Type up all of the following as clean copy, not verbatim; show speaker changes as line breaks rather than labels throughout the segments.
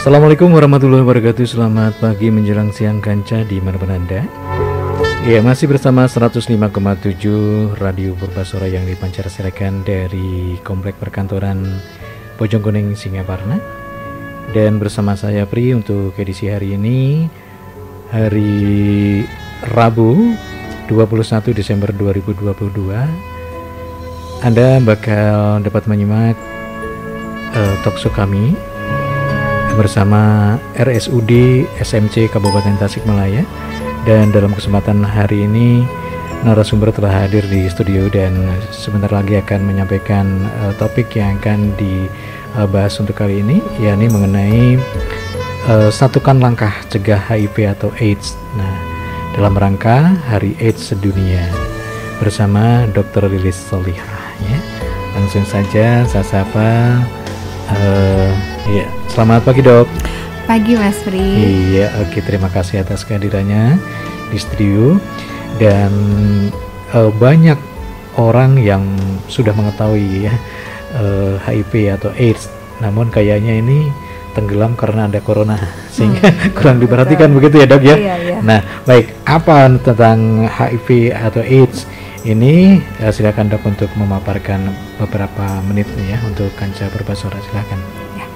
Assalamualaikum warahmatullahi wabarakatuh. Selamat pagi menjelang siang kanca di mana-mana Anda. Ya, masih bersama 105,7 Radio Purbasora yang dipancarsiarkan dari Komplek Perkantoran Bojongkoneng Singaparna. Dan bersama saya Pri untuk edisi hari ini, hari Rabu 21 Desember 2022. Anda bakal dapat menyimak talkshow kami bersama RSUD SMC Kabupaten Tasikmalaya. Dan dalam kesempatan hari ini narasumber telah hadir di studio dan sebentar lagi akan menyampaikan topik yang akan dibahas untuk kali ini, yakni mengenai satukan langkah cegah HIV atau AIDS. Nah, dalam rangka Hari AIDS Sedunia bersama Dr. Lilis Solihah ya. Langsung saja saya sapa. Ya, selamat pagi Dok.
Pagi Mas Pri.
Iya, oke, terima kasih atas kehadirannya di studio. Dan banyak orang yang sudah mengetahui ya HIV atau AIDS, namun kayaknya ini tenggelam karena ada corona sehingga kurang diperhatikan. Begitu ya Dok ya.
Iya.
Nah, baik, apa tentang HIV atau AIDS ini? Silakan Dok untuk memaparkan beberapa menit nih ya untuk kanca Purbasora, silakan.
Ya,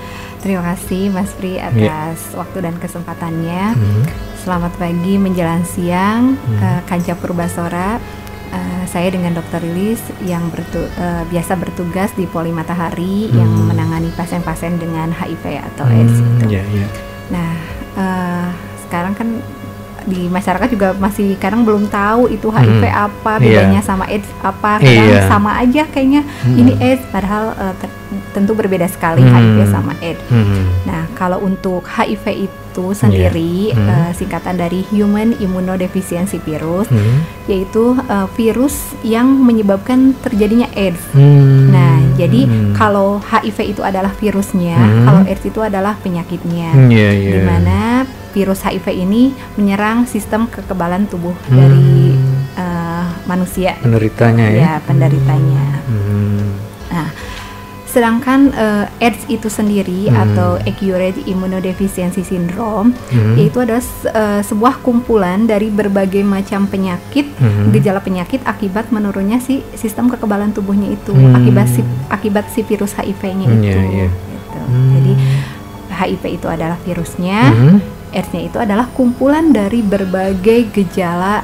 terima kasih Mas Pri atas waktu dan kesempatannya. Selamat pagi menjelang siang kanca Purbasora. Saya dengan Dr. Lilis yang biasa bertugas di Poli Matahari yang menangani pasien-pasien dengan HIV atau AIDS gitu. Nah, sekarang kan di masyarakat juga masih kadang belum tahu itu HIV apa, bedanya sama AIDS apa, kadang sama aja kayaknya ini AIDS, padahal tentu berbeda sekali HIV sama AIDS. Nah, kalau untuk HIV itu sendiri singkatan dari Human Immunodeficiency Virus, yaitu virus yang menyebabkan terjadinya AIDS. Nah, jadi kalau HIV itu adalah virusnya, kalau AIDS itu adalah penyakitnya. Di mana virus HIV ini menyerang sistem kekebalan tubuh dari manusia.
Penderitanya ya.
Penderitanya. Nah, sedangkan AIDS itu sendiri atau Acute Immunodeficiency Syndrome yaitu adalah sebuah kumpulan dari berbagai macam penyakit, gejala penyakit akibat menurunnya si sistem kekebalan tubuhnya itu, akibat si virus HIV-nya itu. Gitu. Jadi HIV itu adalah virusnya, AIDS-nya itu adalah kumpulan dari berbagai gejala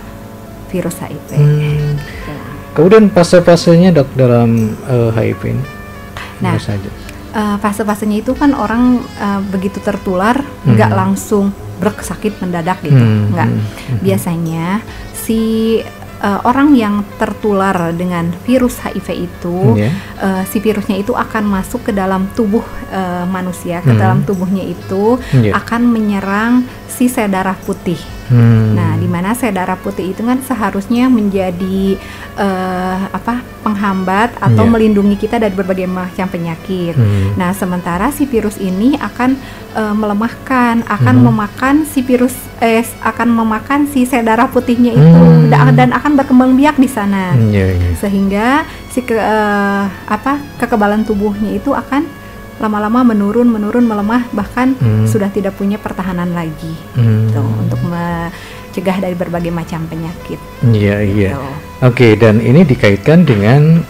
virus HIV.
Kemudian fase-fasenya Dok dalam HIV ini?
Nah, fase-fasenya itu kan orang begitu tertular nggak langsung sakit mendadak gitu, nggak. Biasanya si orang yang tertular dengan virus HIV itu, si virusnya itu akan masuk ke dalam tubuh manusia, ke dalam tubuhnya itu akan menyerang si sel darah putih. Nah, di mana sel darah putih itu kan seharusnya menjadi penghambat atau melindungi kita dari berbagai macam penyakit. Nah, sementara si virus ini akan melemahkan, akan memakan si virus, akan memakan si sel darah putihnya itu dan akan berkembang biak di sana, sehingga si kekebalan tubuhnya itu akan lama-lama menurun, melemah, bahkan sudah tidak punya pertahanan lagi gitu, untuk mencegah dari berbagai macam penyakit. Gitu.
Oke, dan ini dikaitkan dengan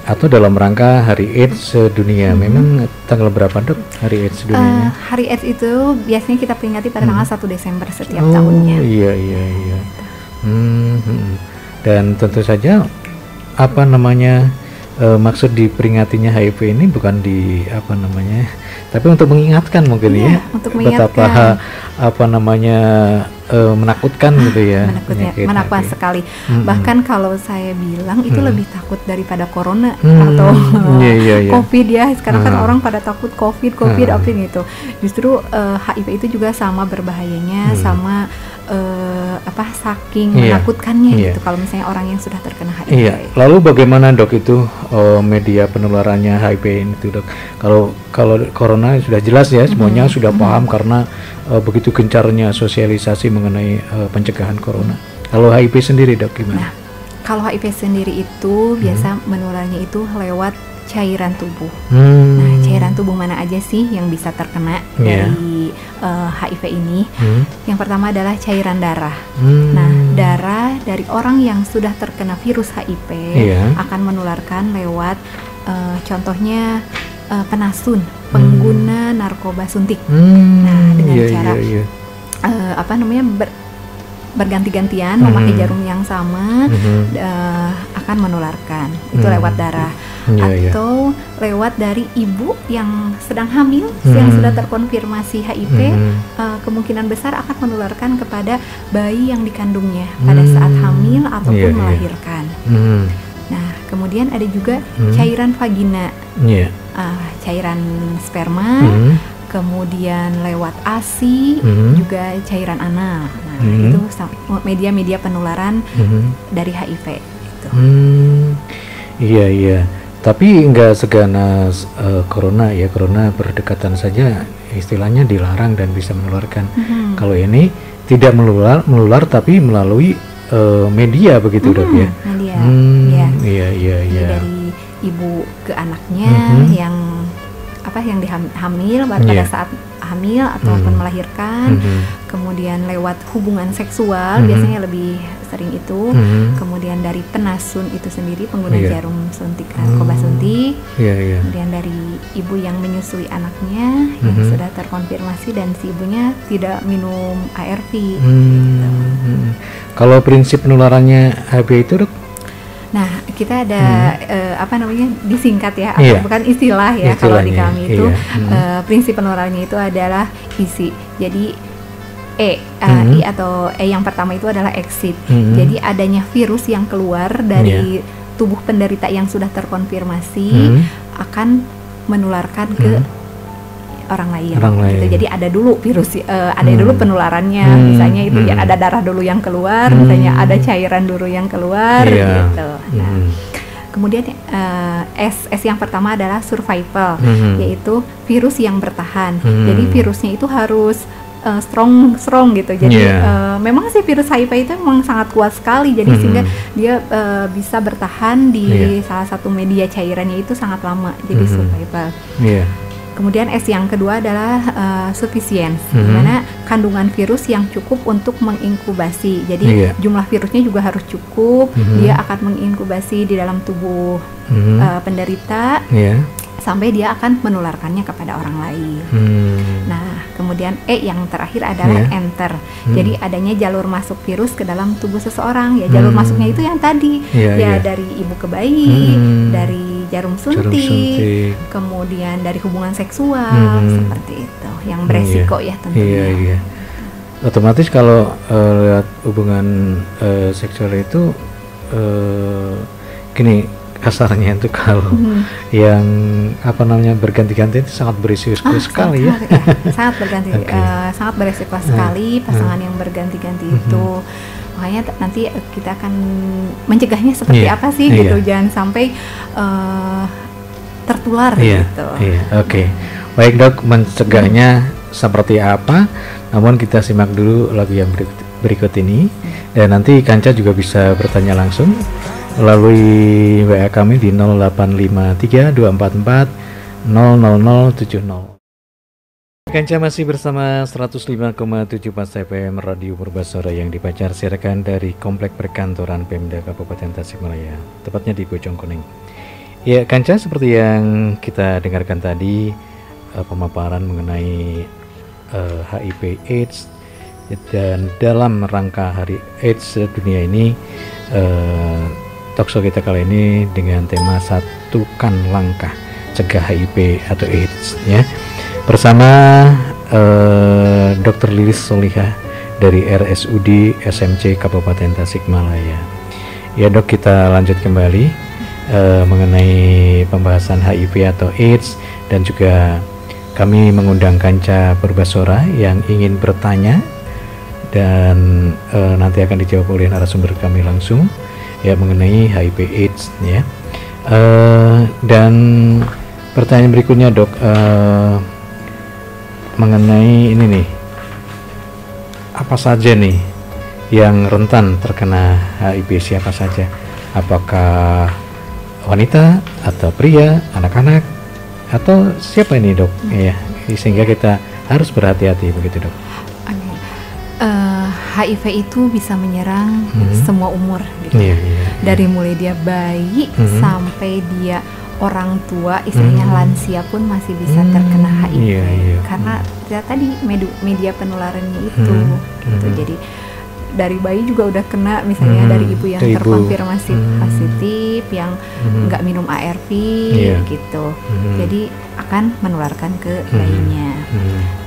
atau dalam rangka Hari AIDS Sedunia. Memang tanggal berapa Dok Hari AIDS Sedunianya?
Hari AIDS itu biasanya kita peringati pada tanggal 1 Desember setiap tahunnya.
Iya. Dan tentu saja maksud diperingatinya HIV ini bukan tapi untuk mengingatkan mungkin
untuk mengingatkan.
betapa menakutkan gitu ya.
Menakutkan sekali. Bahkan kalau saya bilang itu lebih takut daripada corona atau COVID ya. Sekarang kan orang pada takut COVID apa gitu. Justru HIV itu juga sama berbahayanya, sama saking menakutkannya gitu kalau misalnya orang yang sudah terkena HIV.
Lalu bagaimana Dok itu media penularannya HIV ini tuh Dok? Kalau corona sudah jelas ya, semuanya sudah paham karena begitu gencarnya sosialisasi mengenai pencegahan corona. Kalau HIV sendiri Dok gimana?
Nah, kalau HIV sendiri itu biasa menularnya itu lewat cairan tubuh. Nah, cairan organ tubuh mana aja sih yang bisa terkena dari HIV ini? Yang pertama adalah cairan darah. Nah, darah dari orang yang sudah terkena virus HIV akan menularkan lewat contohnya penasun, pengguna narkoba suntik. Nah, dengan cara berganti-gantian memakai jarum yang sama akan menularkan. Itu lewat darah. Atau lewat dari ibu yang sedang hamil, yang sudah terkonfirmasi HIV, kemungkinan besar akan menularkan kepada bayi yang dikandungnya pada saat hamil ataupun melahirkan. Nah, kemudian ada juga cairan vagina, cairan sperma, kemudian lewat ASI, juga cairan anal. Nah, itu media-media penularan dari HIV. Gitu.
Iya. Tapi nggak seganas corona ya. Corona berdekatan saja istilahnya dilarang dan bisa menularkan. Kalau ini tidak menular tapi melalui media begitu dok ya.
Media.
Iya.
Dari ibu ke anaknya yang hamil pada saat hamil ataupun melahirkan, kemudian lewat hubungan seksual biasanya lebih sering itu, kemudian dari penasun itu sendiri pengguna jarum suntik narkoba suntik, kemudian dari ibu yang menyusui anaknya yang sudah terkonfirmasi dan si ibunya tidak minum ARV. Gitu.
Kalau prinsip penularannya HIV itu dok?
Nah, kita ada disingkat ya, bukan istilah ya kalau di kami itu prinsip penularannya itu adalah isi. Jadi I atau E yang pertama itu adalah exit. Jadi adanya virus yang keluar dari tubuh penderita yang sudah terkonfirmasi akan menularkan ke orang lain. Gitu. Jadi ada dulu virus, ada dulu penularannya, misalnya itu ya ada darah dulu yang keluar, misalnya ada cairan dulu yang keluar, gitu. Nah, kemudian S yang pertama adalah survival, yaitu virus yang bertahan. Jadi virusnya itu harus strong gitu. Jadi memang sih virus HIV itu memang sangat kuat sekali. Jadi sehingga dia bisa bertahan di salah satu media cairannya itu sangat lama. Jadi survival. Kemudian S yang kedua adalah sufficiency, di mana kandungan virus yang cukup untuk menginkubasi. Jadi jumlah virusnya juga harus cukup. Dia akan menginkubasi di dalam tubuh penderita sampai dia akan menularkannya kepada orang lain. Nah, kemudian E yang terakhir adalah enter. Jadi adanya jalur masuk virus ke dalam tubuh seseorang. Ya jalur masuknya itu yang tadi dari ibu ke bayi, dari jarum suntik, kemudian dari hubungan seksual, seperti itu, yang beresiko ya tentunya.
Otomatis kalau lihat hubungan seksual itu gini kasarnya itu kalau yang berganti-ganti itu sangat berisiko sekali ya.
Sangat berganti, sangat berisiko sekali pasangan yang berganti-ganti itu. Makanya nanti kita akan mencegahnya seperti apa sih gitu, jangan sampai tertular gitu.
Oke. Baik dok, mencegahnya seperti apa? Namun kita simak dulu lagu yang berikut ini, dan nanti Kanca juga bisa bertanya langsung melalui WA kami di 085324400070. Kanca masih bersama 105,7 Pas FM Radio Purbasora yang dipancar siarkan dari Komplek Perkantoran Pemda Kabupaten Tasikmalaya, tepatnya di Bojongkoneng. Ya Kanca, seperti yang kita dengarkan tadi pemaparan mengenai HIV/AIDS, dan dalam rangka Hari AIDS Dunia ini talkshow kita kali ini dengan tema Satukan Langkah Cegah HIV atau AIDS ya. Bersama Dr. Lilis Solihah dari RSUD SMC Kabupaten Tasikmalaya. Ya dok, kita lanjut kembali mengenai pembahasan HIV atau AIDS, dan juga kami mengundang Kanca Purbasora yang ingin bertanya, dan nanti akan dijawab oleh narasumber kami langsung ya mengenai HIV/AIDS ya. Dan pertanyaan berikutnya dok, mengenai ini nih, apa saja nih yang rentan terkena HIV, siapa saja, apakah wanita atau pria, anak-anak, atau siapa ini dok? Ya, sehingga kita harus berhati-hati begitu dok.
HIV itu bisa menyerang semua umur gitu. Dari mulai dia bayi sampai dia orang tua, istilahnya lansia pun masih bisa terkena HIV. Karena ya, tadi media penularannya itu gitu. Jadi dari bayi juga udah kena, misalnya dari ibu yang terkonfirmasi positif, yang nggak minum ARV gitu. Jadi akan menularkan ke bayinya.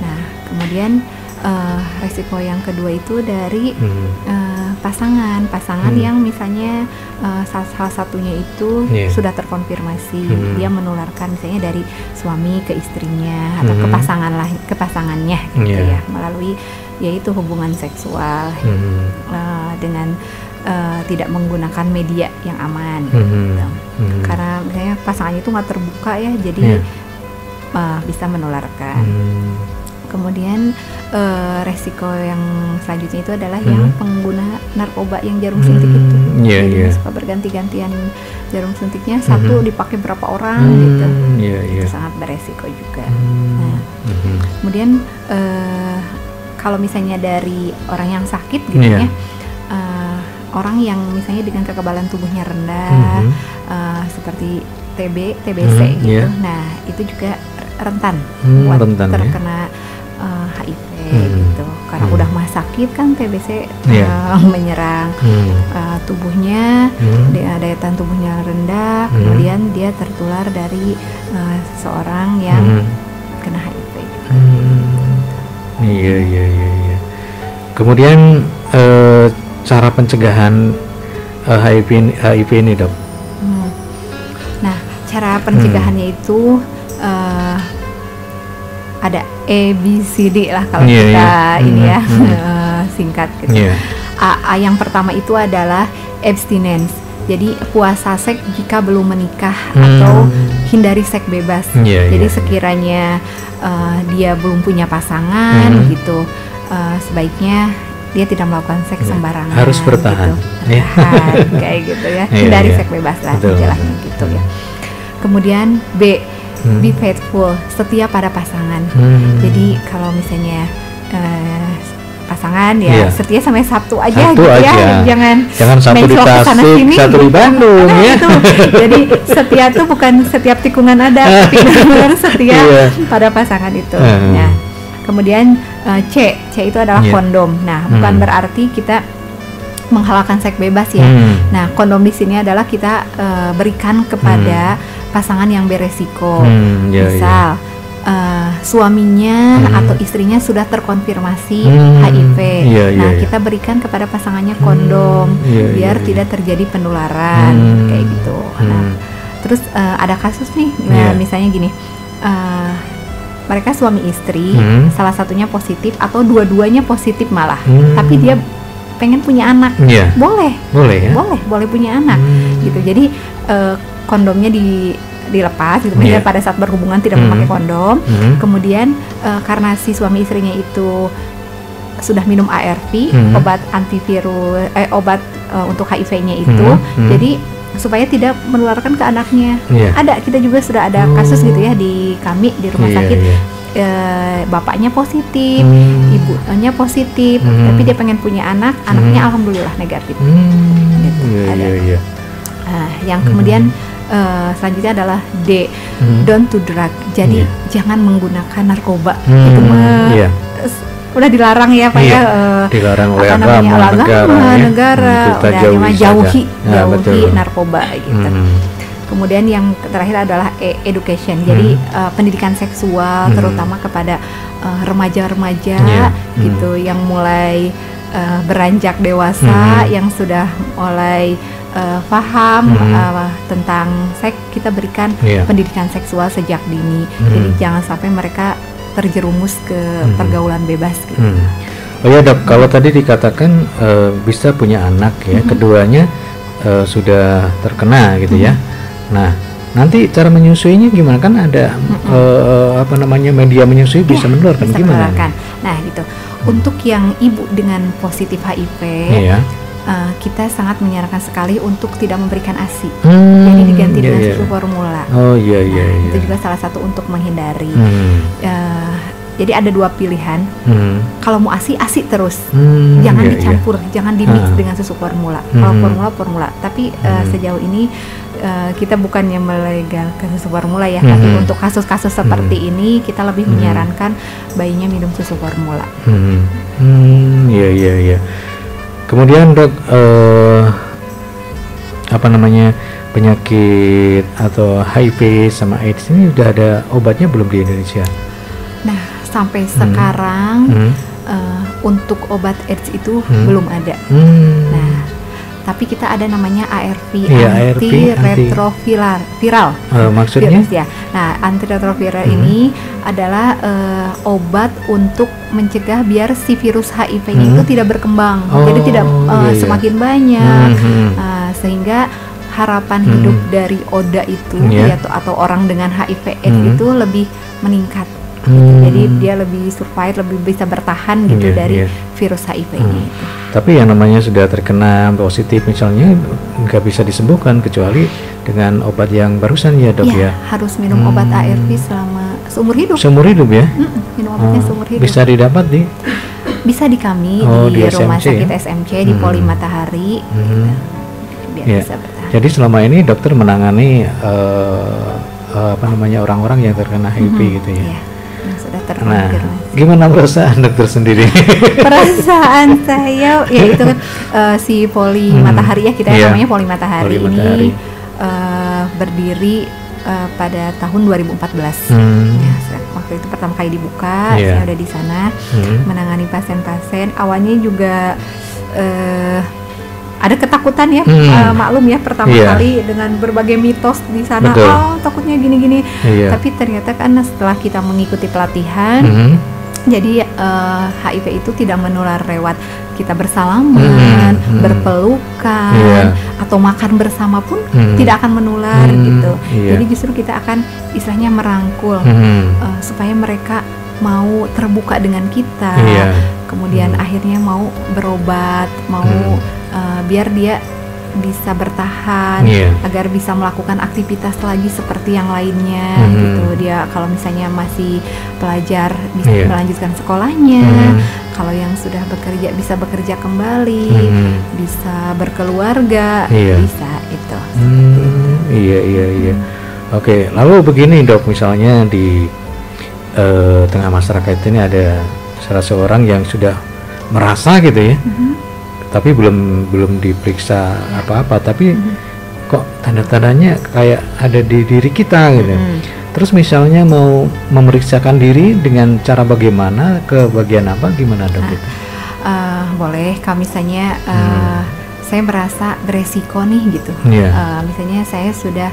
Nah, kemudian resiko yang kedua itu dari pasangan yang misalnya salah satunya itu sudah terkonfirmasi dia menularkan, misalnya dari suami ke istrinya atau ke pasangannya gitu ya, melalui yaitu hubungan seksual dengan tidak menggunakan media yang aman gitu. Karena misalnya pasangannya itu nggak terbuka ya, jadi bisa menularkan. Kemudian resiko yang selanjutnya itu adalah yang pengguna narkoba yang jarum suntik itu. Jadi suka berganti-gantian jarum suntiknya, satu dipakai berapa orang gitu. Itu sangat beresiko juga. Nah, kemudian kalau misalnya dari orang yang sakit gitu ya, orang yang misalnya dengan kekebalan tubuhnya rendah, seperti TBC gitu. Nah, itu juga rentan buat terkena HIV gitu, karena udah mah sakit kan TBC menyerang tubuhnya, daya tahan tubuhnya rendah, kemudian dia tertular dari seseorang yang kena HIV.
Iya. Kemudian cara pencegahan HIV ini dok?
Nah, cara pencegahannya itu ada ABCD lah kalau kita ini ya singkat gitu. A yang pertama itu adalah abstinence. Jadi puasa seks jika belum menikah atau hindari seks bebas. Jadi sekiranya dia belum punya pasangan gitu, sebaiknya dia tidak melakukan seks sembarangan.
Harus bertahan.
Gitu. Kayak gitu ya. Hindari seks bebas lah istilahnya gitu ya. Kemudian B, be faithful, setia pada pasangan. Jadi kalau misalnya pasangan ya setia sampai Sabtu aja gitu ya, jangan
Sabtu di Tasik, Sabtu di Bandung ya.
Jadi setia tuh bukan setiap tikungan ada, tapi benar-benar setia pada pasangan itu. Nah, kemudian C itu adalah kondom. Nah, bukan berarti kita menghalalkan seks bebas ya. Nah, kondom di sini adalah kita berikan kepada pasangan yang beresiko. Misal suaminya atau istrinya sudah terkonfirmasi HIV. Kita berikan kepada pasangannya kondom biar tidak terjadi penularan kayak gitu. Nah, terus ada kasus nih, misalnya gini. Mereka suami istri, salah satunya positif atau dua-duanya positif malah, tapi dia pengen punya anak, boleh punya anak gitu. Jadi kondomnya dilepas gitu, pada saat berhubungan tidak memakai kondom. Kemudian karena si suami istrinya itu sudah minum ARV, obat antivirus, obat untuk HIV-nya itu, jadi supaya tidak menularkan ke anaknya. Kita juga sudah ada kasus gitu ya di kami di rumah sakit. Bapaknya positif, ibunya positif, tapi dia pengen punya anak, anaknya alhamdulillah negatif. Gitu. Yang kemudian selanjutnya adalah D, don't do drug. Jadi jangan menggunakan narkoba. Itu udah dilarang ya Pak ya.
Dilarang oleh agama,
negara. Jauhi narkoba gitu. Kemudian yang terakhir adalah education. Jadi pendidikan seksual terutama kepada remaja-remaja gitu yang mulai beranjak dewasa, yang sudah mulai paham tentang seks, kita berikan pendidikan seksual sejak dini. Jadi jangan sampai mereka terjerumus ke pergaulan bebas gitu.
Oh ya dok, kalau tadi dikatakan bisa punya anak ya, keduanya sudah terkena gitu ya. Nah, nanti cara menyusuinya gimana? Kan ada media menyusui bisa menularkan, gimana?
Nah gitu. Untuk yang ibu dengan positif HIV, kita sangat menyarankan sekali untuk tidak memberikan ASI. Jadi diganti dengan susu formula.
Oh iya.
Itu juga salah satu untuk menghindari. Jadi ada 2 pilihan. Kalau mau ASI terus, jangan dicampur, jangan dimix dengan susu formula. Kalau formula. Tapi sejauh ini kita bukannya melegalkan susu formula ya, tapi untuk kasus-kasus seperti ini kita lebih menyarankan bayinya minum susu formula.
Iya. Kemudian dok, penyakit atau HIV sama AIDS ini udah ada obatnya belum di Indonesia?
Nah, sampai sekarang untuk obat AIDS itu belum ada. Nah, tapi kita ada namanya ARV, antiretroviral.
Maksudnya?
Ya. Nah, antiretroviral ini adalah obat untuk mencegah biar si virus HIV-nya itu tidak berkembang, jadi tidak semakin banyak, sehingga harapan hidup dari ODA itu atau orang dengan HIV/AIDS itu lebih meningkat. Jadi dia lebih survive, lebih bisa bertahan gitu dari virus HIV-nya itu.
Tapi yang namanya sudah terkena positif misalnya nggak bisa disembuhkan kecuali dengan obat yang barusan ya dok ya?
Harus minum obat ARV selama seumur hidup.
Seumur hidup ya?
Minum obatnya seumur hidup.
Bisa didapat
Bisa di kami di rumah sakit SMC di Poli Matahari. Biar bisa bertahan. Jadi
selama ini dokter menangani orang-orang yang terkena HIV gitu ya?
Iya. Sudah terkonfirmasi.
Gimana perasaan dokter sendiri?
Perasaan saya ya itu kan si Poli Matahari ya, kita namanya Poli Matahari ini berdiri pada tahun 2014. Waktu itu pertama kali dibuka, saya udah di sana menangani pasien-pasien. Awalnya juga ada ketakutan ya, maklum ya pertama kali dengan berbagai mitos di sana. Takutnya gini-gini. Tapi ternyata kan setelah kita mengikuti pelatihan, jadi HIV itu tidak menular lewat kita bersalaman, berpelukan, atau makan bersama pun tidak akan menular gitu. Jadi justru kita akan istilahnya merangkul supaya mereka mau terbuka dengan kita. Kemudian akhirnya mau berobat, mau biar dia bisa bertahan, agar bisa melakukan aktivitas lagi seperti yang lainnya gitu. Dia kalau misalnya masih pelajar bisa melanjutkan sekolahnya, kalau yang sudah bekerja bisa bekerja kembali, bisa berkeluarga, bisa itu.
Iya. Oke, lalu begini dok, misalnya di tengah masyarakat ini ada salah seorang yang sudah merasa gitu ya, tapi belum diperiksa apa-apa, tapi kok tanda-tandanya kayak ada di diri kita gitu. Terus misalnya mau memeriksakan diri dengan cara bagaimana, ke bagian apa, gimana dok?
Boleh, kalau misalnya saya merasa beresiko nih gitu. Misalnya saya sudah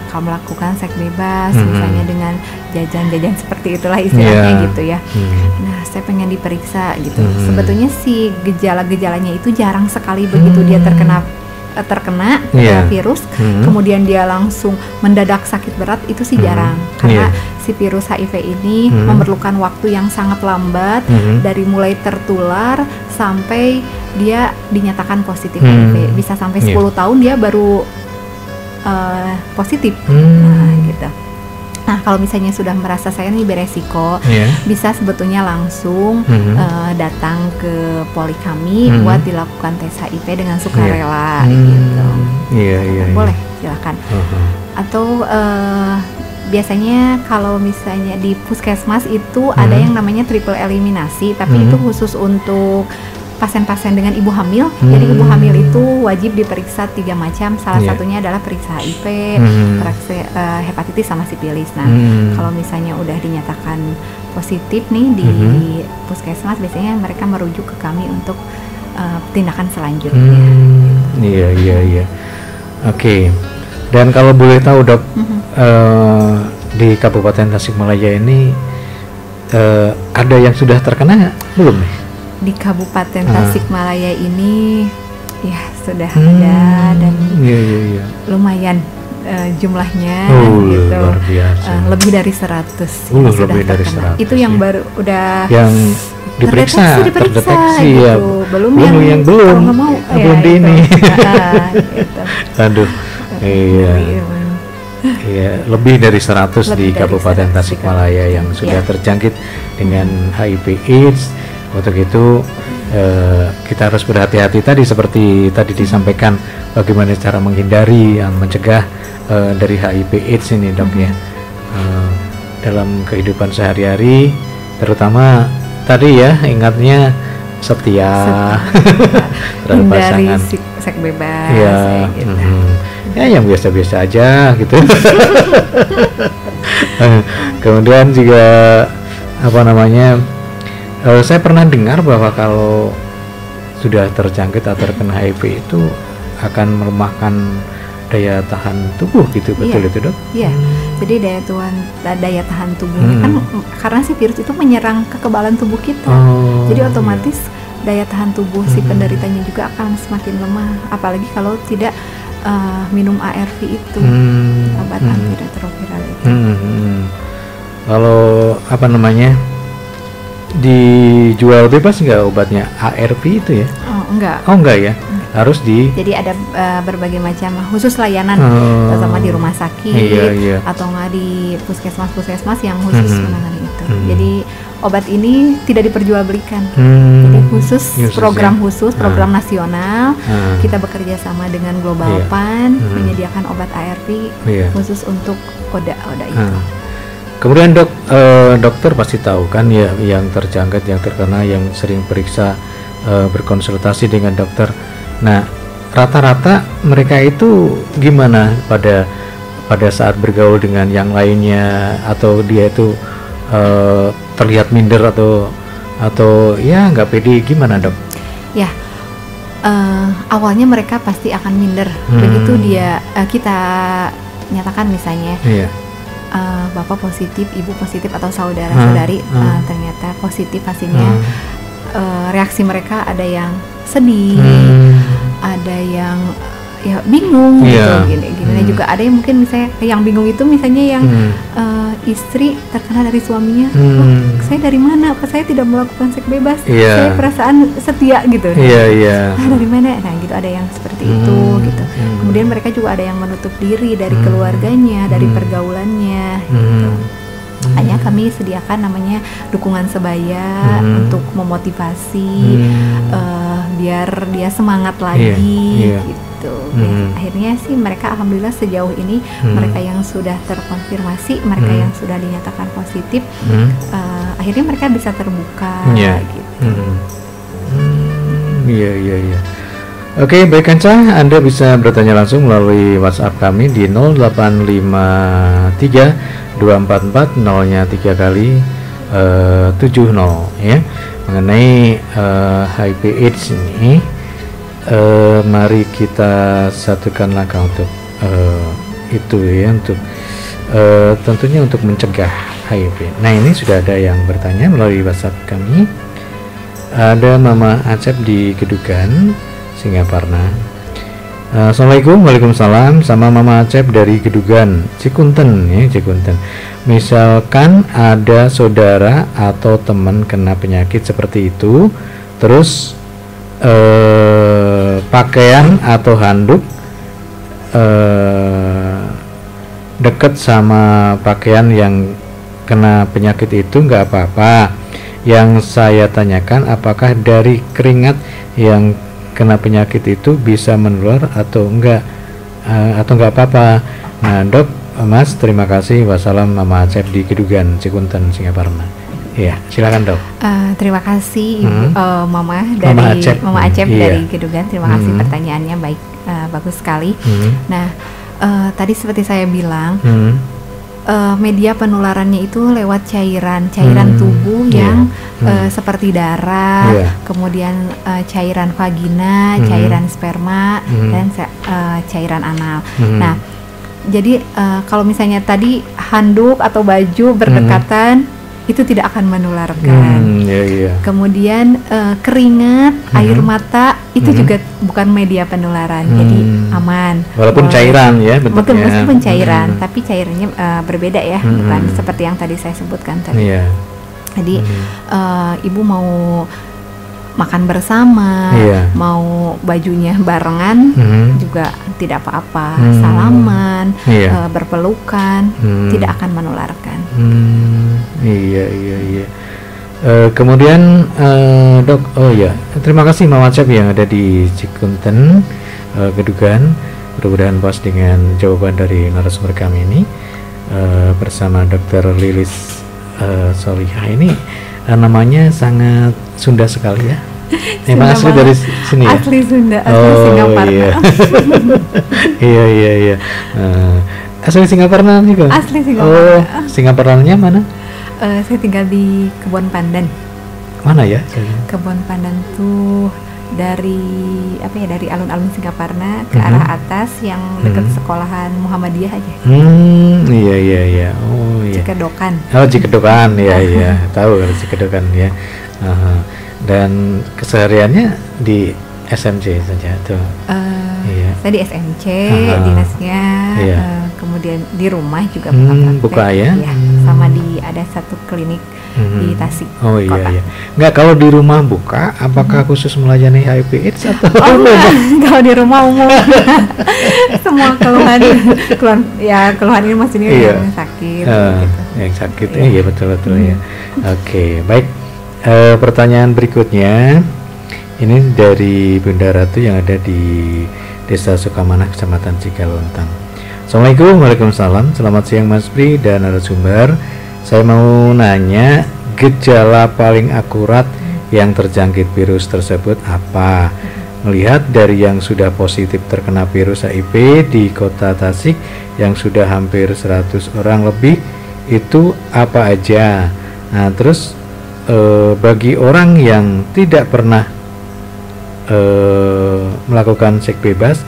kalau melakukan seks bebas, misalnya dengan jajan-jajan seperti itulah istilahnya gitu ya. Nah, saya pengen diperiksa gitu. Sebetulnya si gejala-gejalanya itu jarang sekali begitu dia terkena virus, kemudian dia langsung mendadak sakit berat, itu sih jarang. Karena si virus HIV ini memerlukan waktu yang sangat lambat dari mulai tertular sampai dia dinyatakan positif HIV. Bisa sampai 10 tahun dia baru positif. Nah, gitu. Nah, kalau misalnya sudah merasa saya ini beresiko, bisa sebetulnya langsung datang ke poli kami buat dilakukan tes HIV dengan sukarela gitu. Boleh, silakan. Atau biasanya kalau misalnya di puskesmas itu ada yang namanya triple eliminasi, tapi itu khusus untuk pasien-pasien dengan ibu hamil. Jadi ibu hamil itu wajib diperiksa 3 macam. Salah satunya adalah periksa HIV, periksa hepatitis sama sipilis. Nah, kalau misalnya udah dinyatakan positif nih di puskesmas, biasanya mereka merujuk ke kami untuk tindakan selanjutnya.
Iya. Oke. Dan kalau boleh tahu dok, di Kabupaten Tasikmalaya ini ada yang sudah terkena belum nih?
Di Kabupaten Tasikmalaya ini ya sudah ada dan lumayan jumlahnya
gitu. Luar biasa.
Lebih dari 100.
Lebih dari 100.
Itu yang baru udah
yang diperiksa, terdeteksi
gitu.
ya. Belum yang belum
mau,
belum di ini.
Gitu.
Aduh. Iya, lebih dari 100 di Kabupaten Tasikmalaya yang sudah terjangkit dengan HIV/AIDS. Untuk itu kita harus berhati-hati tadi seperti tadi disampaikan bagaimana cara menghindari, mencegah dari HIV/AIDS ini, Dok ya. Dalam kehidupan sehari-hari, terutama tadi ya, ingatnya setia terhadap pasangan,
seks bebas,
ya, gitu. Ya yang biasa-biasa aja gitu. Kemudian juga saya pernah dengar bahwa kalau sudah terjangkit atau terkena HIV itu akan melemahkan daya tahan tubuh gitu, betul itu, Dok?
Iya. Jadi daya tahan tubuhnya kan karena si virus itu menyerang kekebalan tubuh kita. Jadi otomatis daya tahan tubuh si penderitanya juga akan semakin lemah, apalagi kalau tidak minum ARV itu, obat antiretroviral itu.
Kalau dijual bebas nggak obatnya ARV itu ya? Enggak ya. Harus
Jadi ada berbagai macam khusus layanan, terutama di rumah sakit atau nggak di puskesmas yang khusus menangani itu. Jadi obat ini tidak diperjualbelikan. Jadi khusus program nasional. Kita bekerja sama dengan Global Fund menyediakan obat ARV khusus untuk ODA itu.
Kemudian dokter pasti tahu kan ya, yang terjangkit, yang terkena, yang sering periksa, berkonsultasi dengan dokter. Nah, rata-rata mereka itu gimana pada saat bergaul dengan yang lainnya, atau dia itu terlihat minder atau ya nggak pede, gimana, Dok?
Ya, awalnya mereka pasti akan minder. Begitu kita nyatakan misalnya bapak positif, ibu positif, atau saudara-saudari ternyata positif hasilnya, reaksi mereka ada yang sedih, ada yang ya bingung gitu, gini juga ada yang mungkin misalnya yang bingung itu misalnya yang istri terkena dari suaminya, saya dari mana? Apa saya tidak melakukan seks bebas? Saya perasaan setia gitu. Dari mana? Nah gitu, ada yang seperti itu gitu. Kemudian mereka juga ada yang menutup diri dari keluarganya, dari pergaulannya gitu. Hanya kami sediakan namanya dukungan sebaya untuk memotivasi, biar dia semangat lagi gitu. Akhirnya sih mereka alhamdulillah sejauh ini mereka yang sudah terkonfirmasi, mereka yang sudah dinyatakan positif, akhirnya mereka bisa terbuka gitu.
Iya. Oke, baik Kanca, Anda bisa bertanya langsung melalui WhatsApp kami di 0853 244 0-nya 3 kali 70 ya, mengenai HIV/AIDS ini. Mari kita satukan langkah untuk itu ya, untuk tentunya untuk mencegah HIV. Nah, ini sudah ada yang bertanya melalui WhatsApp kami. Ada Mama Acep di Gedugan, Singaparna. Assalamualaikum. Waalaikumsalam. Sama Mama Acep dari Gedugan, Cikunten ya, Cikunten. Misalkan ada saudara atau teman kena penyakit seperti itu, terus pakaian atau handuk dekat sama pakaian yang kena penyakit itu nggak apa-apa. Yang saya tanyakan, apakah dari keringat yang kena penyakit itu bisa menular atau enggak apa-apa. Nah, Dok, Mas, terima kasih. Wassalam. Mama Acep di Gedugan, Cikunten, Singaparna. Iya, silakan, Dok.
Terima kasih Ibu, Mama Acep dari Gedugan. Terima kasih pertanyaannya, baik, bagus sekali. Nah, tadi seperti saya bilang, media penularannya itu lewat cairan tubuh yang seperti darah, kemudian cairan vagina, cairan sperma, dan cairan anal. Nah, jadi kalau misalnya tadi handuk atau baju berdekatan, itu tidak akan menularkan. Kemudian keringat, air mata itu juga bukan media penularan, jadi aman.
Walaupun cairan ya bentuknya.
Meskipun cairan, tapi cairannya berbeda ya, bukan seperti yang tadi saya sebutkan tadi. Jadi ibu mau makan bersama, mau bajunya barengan juga tidak apa-apa, salaman, berpelukan, tidak akan menularkan.
Iya. Kemudian dok, terima kasih Mama Cep yang ada di Cikunten, Gedugan. Mudah-mudahan puas dengan jawaban dari narasumber kami ini bersama Dr. Lilis Solihah. Ini namanya sangat Sunda sekali ya. Emang asli dari sini ya?
Asli Sunda, asli Singaparna.
Iya. Asli Singaparna juga?
Asli Singaparna.
Singaparnanya mana?
Saya tinggal di Kebon Pandan.
Mana ya?
Kebon Pandan tuh dari alun-alun Singaparna ke arah atas yang dekat sekolahan Muhammadiyah aja.
Iya. Oh iya.
Cikedokan.
Cikedokan, iya. Tahu kalau Cikedokan ya. Dan kesehariannya di SMC saja tuh.
Saya di SMC dinasnya, kemudian di rumah juga
buka ya.
Sama ada satu klinik di Tasik.
Oh iya. Nggak, kalau di rumah buka, apakah khusus melayani HIV/AIDS atau?
Kalau di rumah umum. Semua keluhan ini maksudnya yang sakit.
Yang sakit, iya betul ya. Oke, baik. Pertanyaan berikutnya ini dari Bunda Ratu yang ada di Desa Sukamanah, Kecamatan Cigalontang. Assalamualaikum. Waalaikumsalam. Selamat siang Mas Pri dan narasumber. Saya mau nanya, gejala paling akurat yang terjangkit virus tersebut apa? Melihat dari yang sudah positif terkena virus HIV di Kota Tasik yang sudah hampir 100 orang lebih, itu apa aja? Nah, terus bagi orang yang tidak pernah melakukan seks bebas,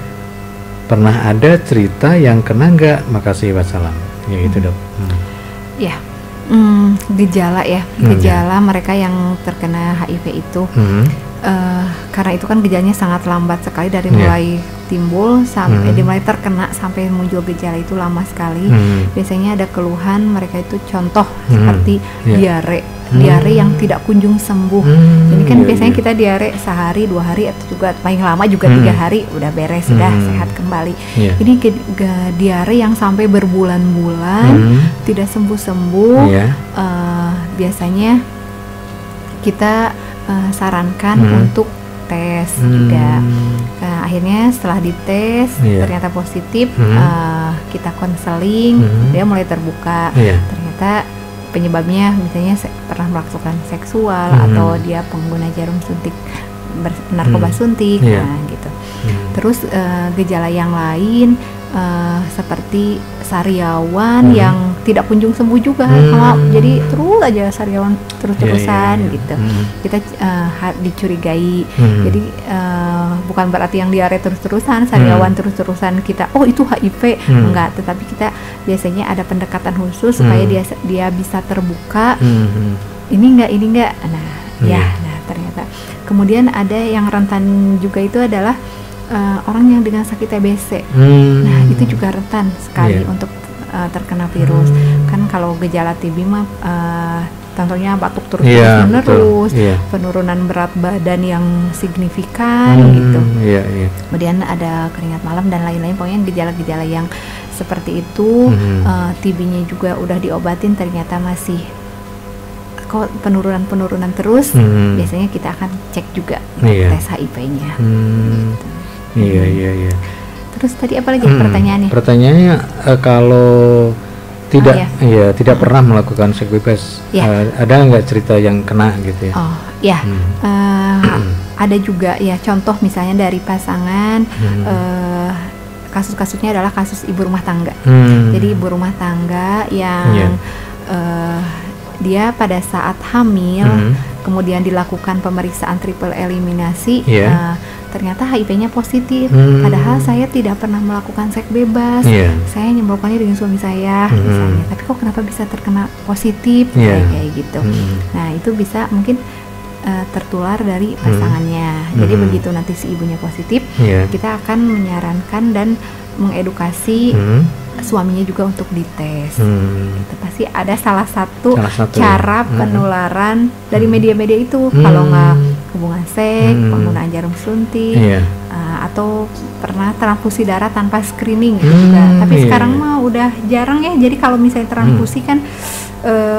pernah ada cerita yang kena nggak? Makasih, wassalam. Ya itu dok.
Gejala mereka yang terkena HIV itu, karena itu kan gejalanya sangat lambat sekali dari mulai timbul sampai mulai terkena sampai muncul gejala itu lama sekali. Biasanya ada keluhan mereka itu, contoh seperti diare yang tidak kunjung sembuh. Jadi kan biasanya kita diare sehari, 2 hari, atau juga paling lama juga 3 hari udah beres, sudah sehat kembali. Jadi diare yang sampai berbulan-bulan tidak sembuh-sembuh, biasanya kita sarankan untuk tes juga. Akhirnya setelah dites ternyata positif, kita konseling, dia mulai terbuka. Ternyata penyebabnya misalnya pernah melakukan seksual atau dia pengguna jarum suntik, narkoba suntik, gitu. Terus gejala yang lain seperti sariawan yang tidak kunjung sembuh juga, jadi terus aja sariawan terus-terusan gitu. Kita dicurigai. Jadi bukan berarti yang diare terus-terusan, sariawan terus-terusan kita itu HIV, enggak, tetapi kita biasanya ada pendekatan khusus supaya dia bisa terbuka. Ini enggak. Nah, ternyata. Kemudian ada yang rentan juga, itu adalah orang yang dengan sakit TBC. Nah, itu juga rentan sekali untuk terkena virus. Kan kalau gejala TB mah contohnya batuk terus-menerus, penurunan berat badan yang signifikan gitu. Kemudian ada keringat malam dan lain-lain, pokoknya gejala-gejala yang seperti itu. TB-nya juga udah diobatin, ternyata masih kok penurunan terus. Biasanya kita akan cek juga tes HIV-nya.
Iya.
Terus tadi apa lagi pertanyaannya?
Pertanyaannya kalau tidak pernah melakukan seks bebas, ada nggak cerita yang kena gitu ya?
Ada juga ya, contoh misalnya dari pasangan, kasus-kasusnya adalah kasus ibu rumah tangga. Jadi ibu rumah tangga yang dia pada saat hamil, kemudian dilakukan pemeriksaan triple eliminasi, ternyata HIV-nya positif. Padahal saya tidak pernah melakukan seks bebas, saya melakukannya dengan suami saya misalnya, tapi kok kenapa bisa terkena positif kayak kayak gitu. Nah itu bisa mungkin tertular dari pasangannya. Jadi begitu nanti si ibunya positif, kita akan menyarankan dan mengedukasi suaminya juga untuk dites. Itu pasti ada salah satu cara penularan dari media-media itu. Kalau nggak hubungan seks, penggunaan jarum suntik, atau pernah transfusi darah tanpa screening itu juga. Tapi sekarang mah udah jarang ya. Jadi kalau misalnya transfusi kan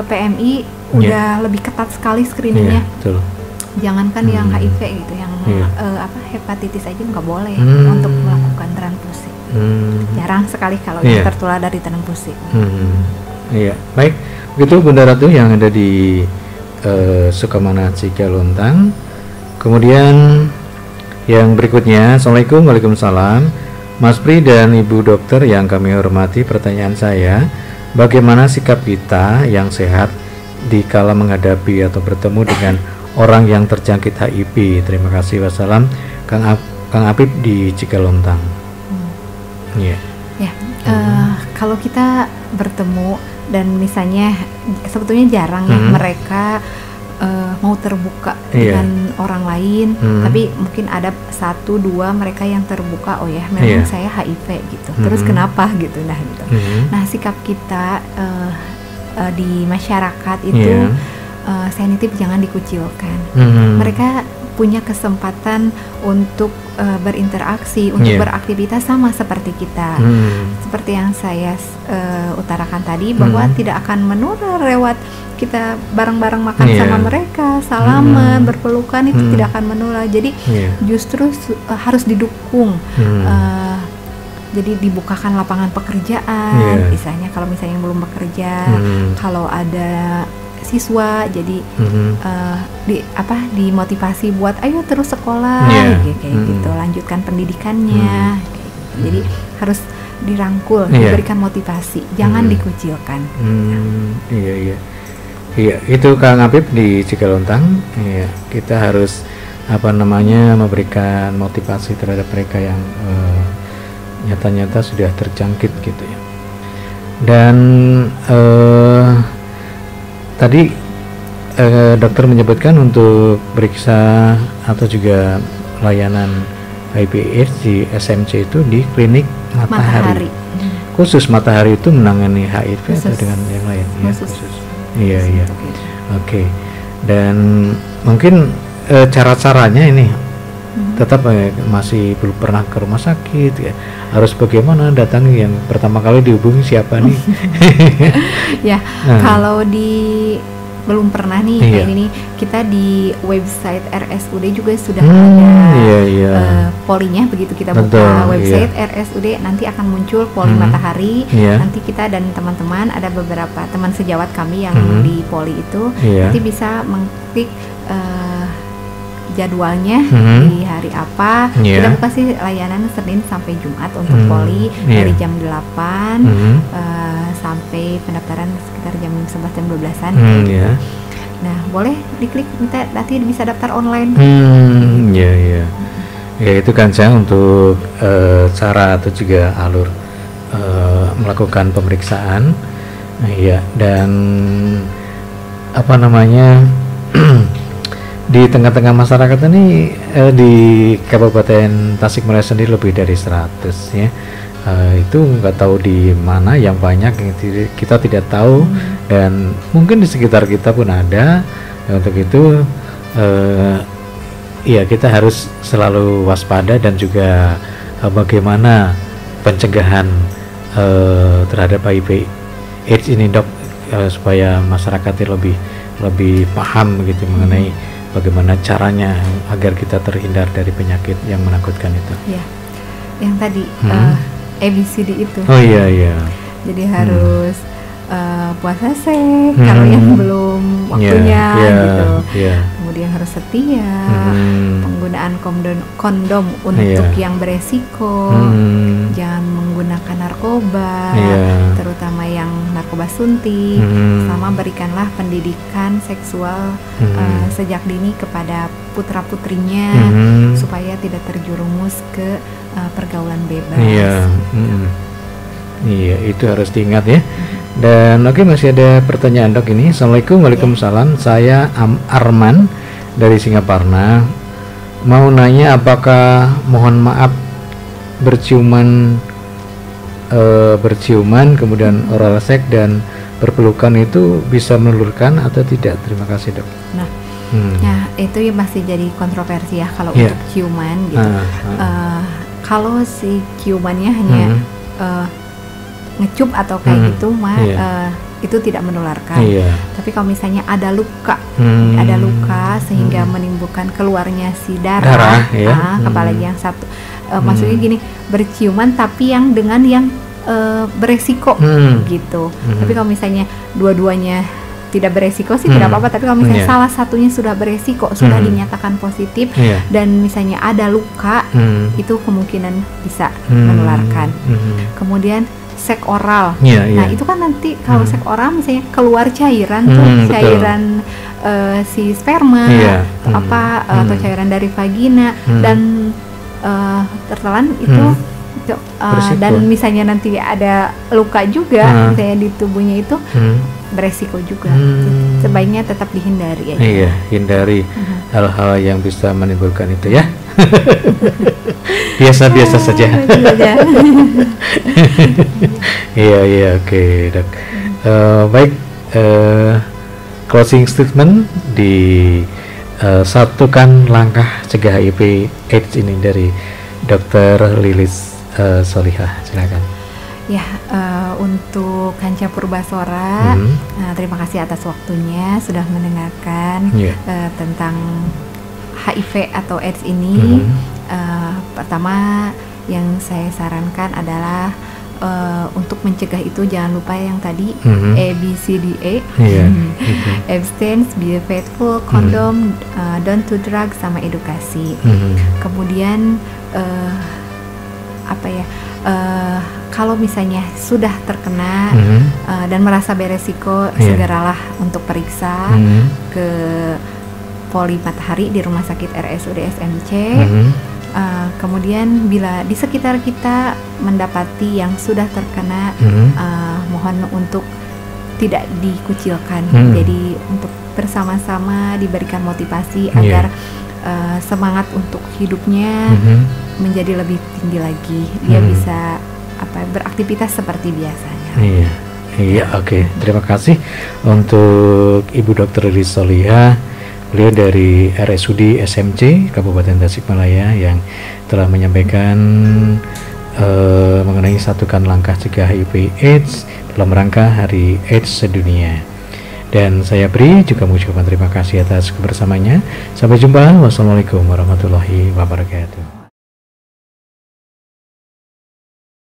PMI udah lebih ketat sekali screeningnya. Jangankan yang HIV gitu, yang hepatitis aja nggak boleh untuk melakukan transfusi. Jarang sekali kalau yang tertular dari transfusi.
Iya, baik. Begitu Bunda Ratu yang ada di Sukamana Cicalontang. Kemudian yang berikutnya, Assalamualaikum, waalaikumsalam. Mas Pri dan Ibu Dokter yang kami hormati, pertanyaan saya, bagaimana sikap kita yang sehat dikala menghadapi atau bertemu dengan orang yang terjangkit HIV? Terima kasih, wassalam. Kang Apip di Cicalontang.
Kalau kita bertemu dan misalnya sebetulnya jarang ya mereka mau terbuka dengan orang lain, tapi mungkin ada 1-2 mereka yang terbuka, oh ya memang saya HIV gitu, terus kenapa gitu, gitu. Nah sikap kita di masyarakat itu sensitif, jangan dikucilkan. Mereka punya kesempatan untuk berinteraksi, untuk beraktivitas sama seperti kita. Seperti yang saya utarakan tadi, bahwa tidak akan menular lewat kita bareng-bareng makan sama mereka, salaman, berpelukan, itu tidak akan menular. Jadi justru harus didukung. Jadi dibukakan lapangan pekerjaan, misalnya kalau misalnya yang belum bekerja, kalau ada siswa, jadi dimotivasi buat ayo terus sekolah, kayak gitu, lanjutkan pendidikannya, kayak gitu. Jadi harus dirangkul, diberikan motivasi, jangan dikucilkan.
Iya, itu Kang Apip di Cicalontang. Iya, kita harus memberikan motivasi terhadap mereka yang nyata-nyata sudah terjangkit gitu ya. Dan tadi dokter menyebutkan untuk periksa atau juga layanan HIV/AIDS di SMC itu di klinik Matahari. Khusus Matahari itu menangani HIV atau dengan yang lain? Khusus. Iya. Oke. Dan mungkin cara-caranya ini tetap masih belum pernah ke rumah sakit ya. Harus bagaimana datangi, yang pertama kali dihubungi siapa nih?
Kalau belum pernah nih kayak ini, kita di website RSUD juga sudah ada polinya. Begitu kita buka website RSUD, nanti akan muncul poli Matahari. Nanti kita dan teman-teman, ada beberapa teman sejawat kami yang di poli itu, nanti bisa mengklik jadwalnya di hari apa. Kita buka sih layanan Senin sampai Jumat untuk poli dari jam 8 sampai pendaftaran sekitar jam 11 jam 12-an. Nah, boleh diklik, nanti bisa daftar online.
Ya itu kan saya untuk cara atau juga alur melakukan pemeriksaan. Dan di tengah-tengah masyarakat ini di Kabupaten Tasikmalaya sendiri lebih dari 100 ya. Itu nggak tahu di mana yang banyak yang kita tidak tahu, dan mungkin di sekitar kita pun ada. Untuk itu kita harus selalu waspada, dan juga bagaimana pencegahan terhadap HIV/AIDS ini, Dok, supaya masyarakat lebih paham gitu mengenai bagaimana caranya agar kita terhindar dari penyakit yang menakutkan itu.
Yang tadi ABCD itu. Jadi harus puasa seks kalau yang belum waktunya gitu. Kemudian harus setia, penggunaan kondom untuk yang beresiko, jangan menggunakan narkoba, terutama yang narkoba suntik, sama berikanlah pendidikan seksual sejak dini kepada putra-putrinya supaya tidak terjerumus ke pergaulan bebas.
Iya, itu harus diingat ya. Dan oke, masih ada pertanyaan dok ini. Assalamualaikum. Waalaikumsalam. Saya Arman dari Singaparna. Mau nanya apakah mohon maaf berciuman kemudian oral seks dan berpelukan itu bisa menelurkan atau tidak? Terima kasih dok.
Nah, itu ya masih jadi kontroversi ya kalau untuk ciuman gitu. Kalau si ciumannya hanya ngecup atau kayak gitu mah itu tidak menularkan. Tapi kalau misalnya ada luka sehingga menimbulkan keluarnya si darah, apalagi yang satu, maksudnya gini, berciuman tapi yang dengan yang beresiko gitu. Tapi kalau misalnya dua-duanya tidak beresiko sih tidak apa-apa, tapi kalau misalnya salah satunya sudah beresiko, sudah dinyatakan positif dan misalnya ada luka, itu kemungkinan bisa menularkan. Kemudian seks oral, nah itu kan nanti kalau seks oral misalnya keluar cairan cairan si sperma atau cairan dari vagina dan tertelan itu dan misalnya nanti ada luka juga misalnya di tubuhnya itu beresiko juga. Sebaiknya tetap dihindari aja.
Iya, hindari hal-hal yang bisa menimbulkan itu ya. Biasa-biasa saja. Iya, oke dok. Baik, closing statement di satukan langkah cegah HIV/AIDS ini dari Dr. Lilis Solihah, silakan.
Ya, untuk Kanca Purbasora, terima kasih atas waktunya sudah mendengarkan tentang HIV atau AIDS ini. Pertama yang saya sarankan adalah untuk mencegah itu jangan lupa yang tadi ABCDE, abstain, be faithful, kondom, don't do drugs, sama edukasi. Kemudian kalau misalnya sudah terkena dan merasa beresiko, segeralah untuk periksa ke Poli Matahari di Rumah Sakit RSUD SMC. Kemudian bila di sekitar kita mendapati yang sudah terkena, mohon untuk tidak dikucilkan. Jadi untuk bersama-sama diberikan motivasi agar semangat untuk hidupnya menjadi lebih tinggi lagi. Dia bisa beraktivitas seperti biasanya.
Iya, oke. Terima kasih untuk Ibu Dr. Lilis Solihah, beliau dari RSUD SMC Kabupaten Tasikmalaya yang telah menyampaikan mengenai satukan langkah cegah HIV/AIDS dalam rangka Hari AIDS Sedunia. Dan saya Bri juga mengucapkan terima kasih atas kebersamaannya. Sampai jumpa. Wassalamualaikum warahmatullahi wabarakatuh.